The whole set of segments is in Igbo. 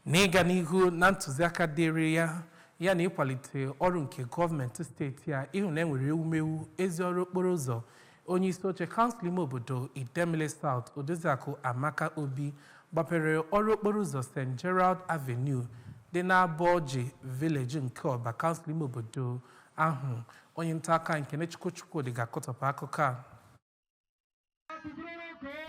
n'ịga n'ihu na ntụziaka dịrị ya na ịkwalite ọrụ nke gọọmenti steeti a ịhụ na enwere ewumewu ezi ọrụ okporo ụzọ. Onyeisi oche kansụl ime obodo Idemili South Odoziakụ Amaka Obi gbapere ọrụ okporo ụzọ St. Gerald Avenue dị n'Aboji Village nke Ọba kansụl ime obodo ahụ. Onye nta aka nke Chukwudi ga-akọtọpụ akụkọ a.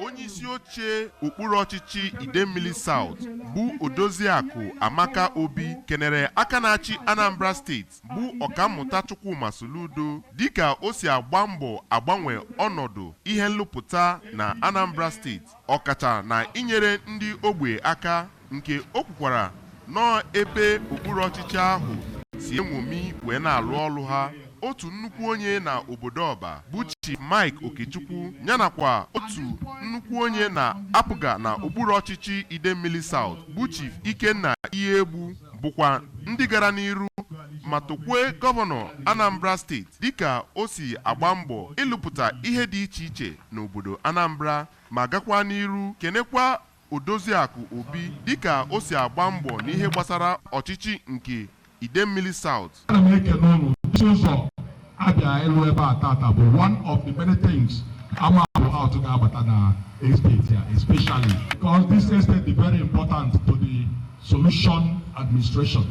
Onyeisi oche okpuru ọchịchị Idemili South bụ Odoziakụ Amaka Obi kenere aka na-achị Anambra steeti bụ ọkammụta Chukwuma Soludo dịka o si agba mbọ agbanwe ọnọdụ ihe nlụpụta na Anambra steeti ọkacha na inyere ndị ogbe aka, nke o kwukwara nọ ebe okpuru ọchịchị ahụ si enwomi wee na-alụ ọrụ ha. Otu nnukwu onye na obodo Ọba bụ Chief Mike Okechukwu yanakwa otu nnukwu onye na-apụga na okpuru ọchịchị Idemili South bụ Chief Ikenna Ihegbu bụkwa ndị gara n'iru ma tokwe gọvanọ Anambra steeti dịka o si agba mbọ ịlụpụta ihe dị iche iche n'obodo Anambra ma gakwa n'iru kenekwa Odoziakụ Obi dịka o si agba mbọ n'ihe gbasara ọchịchị nke Idemili South. Abia elu ebe a tata bụ one of the many things ama how to ga-abata na estate here, especially because this estate is very important to the solution administration.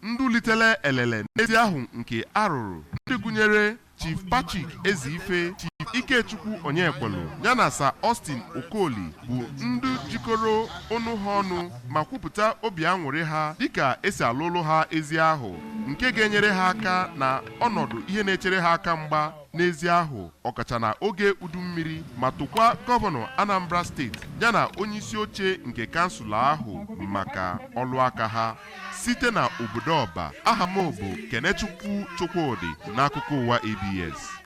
Ndụ litele elele n'ezi ahụ nke arụrụ ndị gụnyere Chief Patrick Eziife, Chief Ikechukwu Onyekwelu yana Sir Austin Okoli bụ ndị jikọrọ ọnụ ha ọnụ ma kwupụta obi aṅụrị ha dịka esi alụlụ ha ezi ahụ nke ga-enyere ha aka na ọnọdụ ihe na-echere ha aka mgba n'ezi ahụ ọkacha na oge udu mmiri ma tụkwa gọvanọ Anambra steeti yana onyeisi oche nke kansụl ahụ maka ọlụ aka ha site na obodo Ọba. Aha m bụ Kenechukwu Chukwudi n'akụkọ ụwa ABS.